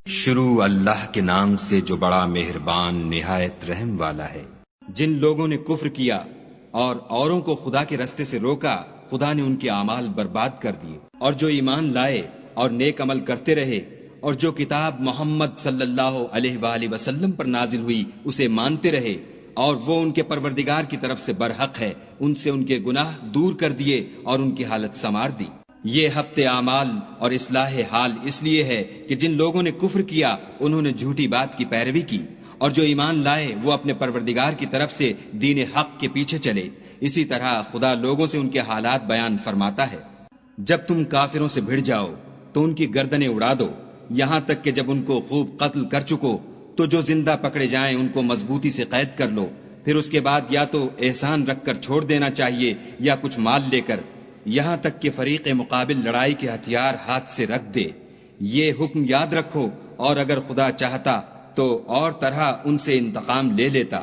شروع اللہ کے نام سے جو بڑا مہربان نہایت رحم والا ہے۔ جن لوگوں نے کفر کیا اور اوروں کو خدا کے رستے سے روکا، خدا نے ان کے اعمال برباد کر دیے، اور جو ایمان لائے اور نیک عمل کرتے رہے اور جو کتاب محمد صلی اللہ علیہ وآلہ وسلم پر نازل ہوئی اسے مانتے رہے اور وہ ان کے پروردگار کی طرف سے برحق ہے، ان سے ان کے گناہ دور کر دیے اور ان کی حالت سنوار دی۔ یہ حبط اعمال اور اصلاح حال اس لیے ہے کہ جن لوگوں نے کفر کیا انہوں نے جھوٹی بات کی پیروی کی، اور جو ایمان لائے وہ اپنے پروردگار کی طرف سے دین حق کے پیچھے چلے۔ اسی طرح خدا لوگوں سے ان کے حالات بیان فرماتا ہے۔ جب تم کافروں سے بھڑ جاؤ تو ان کی گردنیں اڑا دو، یہاں تک کہ جب ان کو خوب قتل کر چکو تو جو زندہ پکڑے جائیں ان کو مضبوطی سے قید کر لو، پھر اس کے بعد یا تو احسان رکھ کر چھوڑ دینا چاہیے یا کچھ مال لے کر، یہاں تک کہ فریق مقابل لڑائی کے ہتھیار ہاتھ سے رکھ دے۔ یہ حکم یاد رکھو، اور اگر خدا چاہتا تو اور طرح ان سے انتقام لے لیتا،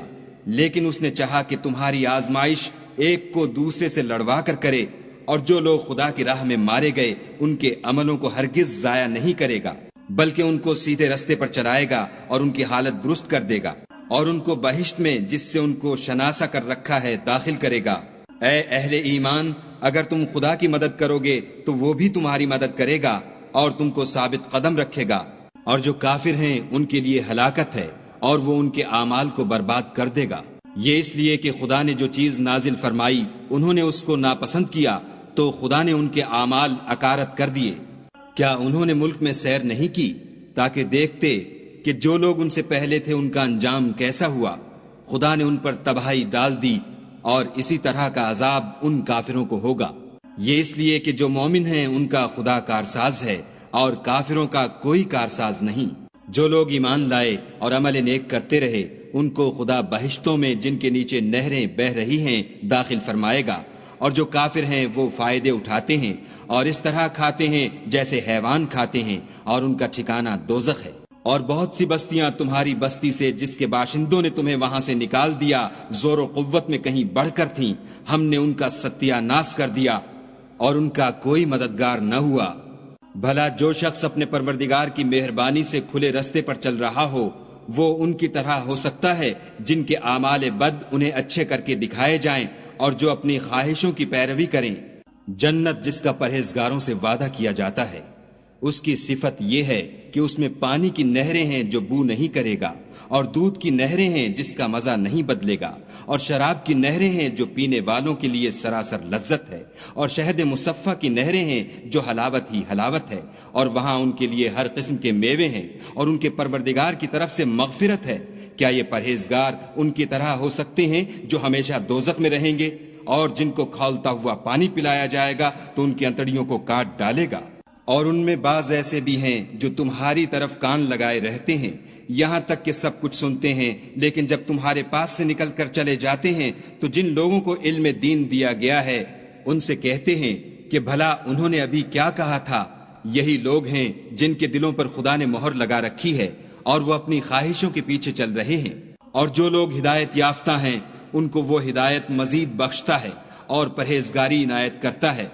لیکن اس نے چاہا کہ تمہاری آزمائش ایک کو دوسرے سے لڑوا کر کرے، اور جو لوگ خدا کی راہ میں مارے گئے ان کے عملوں کو ہرگز ضائع نہیں کرے گا، بلکہ ان کو سیدھے رستے پر چلائے گا اور ان کی حالت درست کر دے گا، اور ان کو بہشت میں جس سے ان کو شناسا کر رکھا ہے داخل کرے گا۔ اے اہل ایمان، اگر تم خدا کی مدد کرو گے تو وہ بھی تمہاری مدد کرے گا اور تم کو ثابت قدم رکھے گا، اور جو کافر ہیں ان کے لیے ہلاکت ہے اور وہ ان کے اعمال کو برباد کر دے گا۔ یہ اس لیے کہ خدا نے جو چیز نازل فرمائی انہوں نے اس کو ناپسند کیا تو خدا نے ان کے اعمال اکارت کر دیے۔ کیا انہوں نے ملک میں سیر نہیں کی تاکہ دیکھتے کہ جو لوگ ان سے پہلے تھے ان کا انجام کیسا ہوا؟ خدا نے ان پر تباہی ڈال دی، اور اسی طرح کا عذاب ان کافروں کو ہوگا۔ یہ اس لیے کہ جو مومن ہیں ان کا خدا کارساز ہے اور کافروں کا کوئی کارساز نہیں۔ جو لوگ ایمان لائے اور عمل نیک کرتے رہے ان کو خدا بہشتوں میں جن کے نیچے نہریں بہہ رہی ہیں داخل فرمائے گا، اور جو کافر ہیں وہ فائدے اٹھاتے ہیں اور اس طرح کھاتے ہیں جیسے حیوان کھاتے ہیں، اور ان کا ٹھکانہ دوزخ ہے۔ اور بہت سی بستیاں تمہاری بستی سے جس کے باشندوں نے تمہیں وہاں سے نکال دیا زور و قوت میں کہیں بڑھ کر تھیں، ہم نے ان کا ستیہ ناش کر دیا اور ان کا کوئی مددگار نہ ہوا۔ بھلا جو شخص اپنے پروردگار کی مہربانی سے کھلے رستے پر چل رہا ہو وہ ان کی طرح ہو سکتا ہے جن کے اعمال بد انہیں اچھے کر کے دکھائے جائیں اور جو اپنی خواہشوں کی پیروی کریں۔ جنت جس کا پرہیزگاروں سے وعدہ کیا جاتا ہے، اس کی صفت یہ ہے کہ اس میں پانی کی نہریں ہیں جو بو نہیں کرے گا، اور دودھ کی نہریں ہیں جس کا مزہ نہیں بدلے گا، اور شراب کی نہریں ہیں جو پینے والوں کے لیے سراسر لذت ہے، اور شہد مصفہ کی نہریں ہیں جو حلاوت ہی حلاوت ہے، اور وہاں ان کے لیے ہر قسم کے میوے ہیں، اور ان کے پروردگار کی طرف سے مغفرت ہے۔ کیا یہ پرہیزگار ان کی طرح ہو سکتے ہیں جو ہمیشہ دوزخ میں رہیں گے، اور جن کو کھولتا ہوا پانی پلایا جائے گا تو ان کی انتڑیوں کو کاٹ ڈالے گا؟ اور ان میں بعض ایسے بھی ہیں جو تمہاری طرف کان لگائے رہتے ہیں، یہاں تک کہ سب کچھ سنتے ہیں، لیکن جب تمہارے پاس سے نکل کر چلے جاتے ہیں تو جن لوگوں کو علم دین دیا گیا ہے ان سے کہتے ہیں کہ بھلا انہوں نے ابھی کیا کہا تھا؟ یہی لوگ ہیں جن کے دلوں پر خدا نے مہر لگا رکھی ہے اور وہ اپنی خواہشوں کے پیچھے چل رہے ہیں، اور جو لوگ ہدایت یافتہ ہیں ان کو وہ ہدایت مزید بخشتا ہے اور پرہیزگاری عنایت کرتا ہے۔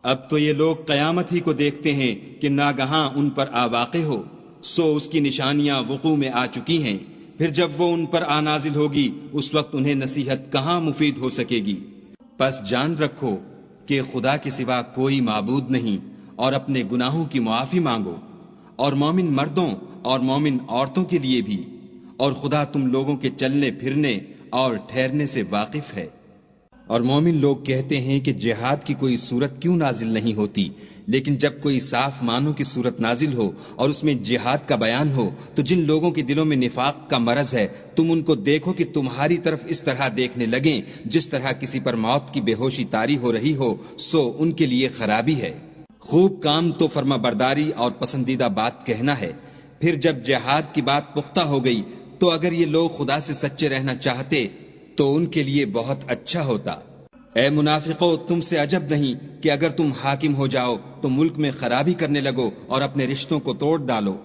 اب تو یہ لوگ قیامت ہی کو دیکھتے ہیں کہ ناگہاں ان پر آ واقع ہو، سو اس کی نشانیاں وقوع میں آ چکی ہیں، پھر جب وہ ان پر آ نازل ہوگی اس وقت انہیں نصیحت کہاں مفید ہو سکے گی۔ پس جان رکھو کہ خدا کے سوا کوئی معبود نہیں، اور اپنے گناہوں کی معافی مانگو، اور مومن مردوں اور مومن عورتوں کے لیے بھی، اور خدا تم لوگوں کے چلنے پھرنے اور ٹھہرنے سے واقف ہے۔ اور مومن لوگ کہتے ہیں کہ جہاد کی کوئی صورت کیوں نازل نہیں ہوتی، لیکن جب کوئی صاف معنوں کی صورت نازل ہو اور اس میں جہاد کا بیان ہو تو جن لوگوں کے دلوں میں نفاق کا مرض ہے تم ان کو دیکھو کہ تمہاری طرف اس طرح دیکھنے لگیں جس طرح کسی پر موت کی بے ہوشی طاری ہو رہی ہو، سو ان کے لیے خرابی ہے۔ خوب کام تو فرما برداری اور پسندیدہ بات کہنا ہے، پھر جب جہاد کی بات پختہ ہو گئی تو اگر یہ لوگ خدا سے سچے رہنا چاہتے تو ان کے لیے بہت اچھا ہوتا۔ اے منافقو، تم سے عجب نہیں کہ اگر تم حاکم ہو جاؤ تو ملک میں خرابی کرنے لگو اور اپنے رشتوں کو توڑ ڈالو۔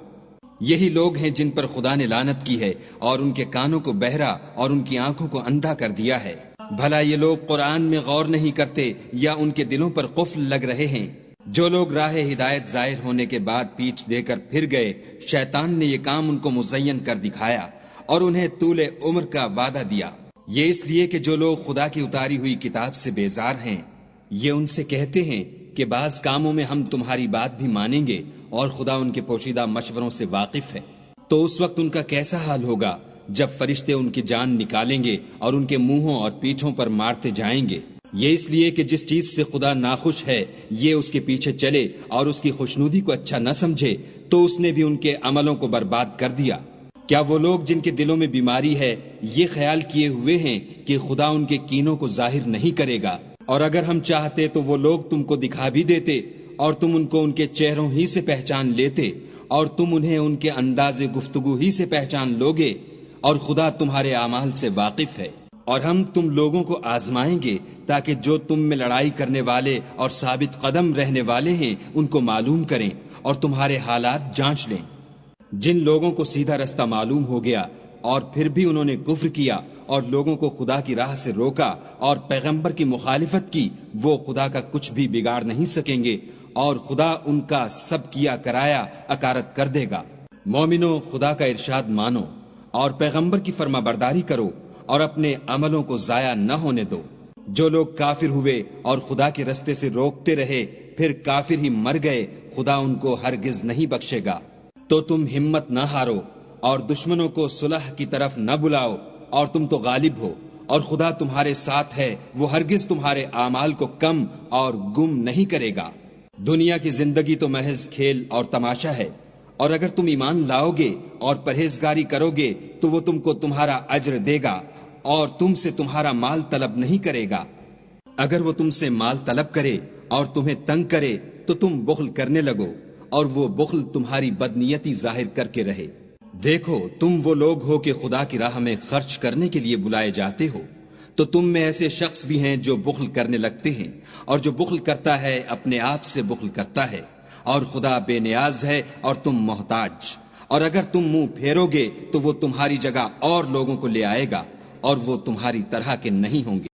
یہی لوگ ہیں جن پر خدا نے لعنت کی ہے اور ان کے کانوں کو بہرا اور ان کی آنکھوں کو اندھا کر دیا ہے۔ بھلا یہ لوگ قرآن میں غور نہیں کرتے یا ان کے دلوں پر قفل لگ رہے ہیں؟ جو لوگ راہ ہدایت ظاہر ہونے کے بعد پیٹھ دے کر پھر گئے، شیطان نے یہ کام ان کو مزین کر دکھایا اور انہیں طول عمر کا وعدہ دیا۔ یہ اس لیے کہ جو لوگ خدا کی اتاری ہوئی کتاب سے بیزار ہیں، یہ ان سے کہتے ہیں کہ بعض کاموں میں ہم تمہاری بات بھی مانیں گے اور خدا ان کے پوشیدہ مشوروں سے واقف ہے۔ تو اس وقت ان کا کیسا حال ہوگا جب فرشتے ان کی جان نکالیں گے اور ان کے منہوں اور پیٹھوں پر مارتے جائیں گے۔ یہ اس لیے کہ جس چیز سے خدا ناخوش ہے یہ اس کے پیچھے چلے اور اس کی خوشنودی کو اچھا نہ سمجھے، تو اس نے بھی ان کے عملوں کو برباد کر دیا۔ کیا وہ لوگ جن کے دلوں میں بیماری ہے یہ خیال کیے ہوئے ہیں کہ خدا ان کے کینوں کو ظاہر نہیں کرے گا؟ اور اگر ہم چاہتے تو وہ لوگ تم کو دکھا بھی دیتے اور تم ان کو ان کے چہروں ہی سے پہچان لیتے اور تم انہیں ان کے انداز گفتگو ہی سے پہچان لوگے، اور خدا تمہارے اعمال سے واقف ہے۔ اور ہم تم لوگوں کو آزمائیں گے تاکہ جو تم میں لڑائی کرنے والے اور ثابت قدم رہنے والے ہیں ان کو معلوم کریں اور تمہارے حالات جانچ لیں۔ جن لوگوں کو سیدھا رستہ معلوم ہو گیا اور پھر بھی انہوں نے کفر کیا اور لوگوں کو خدا کی راہ سے روکا اور پیغمبر کی مخالفت کی، وہ خدا کا کچھ بھی بگاڑ نہیں سکیں گے اور خدا ان کا سب کیا کرایا اکارت کر دے گا۔ مومنو، خدا کا ارشاد مانو اور پیغمبر کی فرما برداری کرو اور اپنے عملوں کو ضائع نہ ہونے دو۔ جو لوگ کافر ہوئے اور خدا کے رستے سے روکتے رہے پھر کافر ہی مر گئے، خدا ان کو ہرگز نہیں بخشے گا۔ تو تم ہمت نہ ہارو اور دشمنوں کو صلح کی طرف نہ بلاؤ، اور تم تو غالب ہو اور خدا تمہارے ساتھ ہے، وہ ہرگز تمہارے اعمال کو کم اور گم نہیں کرے گا۔ دنیا کی زندگی تو محض کھیل اور تماشا ہے، اور اگر تم ایمان لاؤ گے اور پرہیزگاری کرو گے تو وہ تم کو تمہارا اجر دے گا اور تم سے تمہارا مال طلب نہیں کرے گا۔ اگر وہ تم سے مال طلب کرے اور تمہیں تنگ کرے تو تم بخل کرنے لگو، اور وہ بخل تمہاری بدنیتی ظاہر کر کے رہے۔ دیکھو، تم وہ لوگ ہو کہ خدا کی راہ میں خرچ کرنے کے لیے بلائے جاتے ہو، تو تم میں ایسے شخص بھی ہیں جو بخل کرنے لگتے ہیں، اور جو بخل کرتا ہے اپنے آپ سے بخل کرتا ہے، اور خدا بے نیاز ہے اور تم محتاج۔ اور اگر تم منہ پھیرو گے تو وہ تمہاری جگہ اور لوگوں کو لے آئے گا، اور وہ تمہاری طرح کے نہیں ہوں گے۔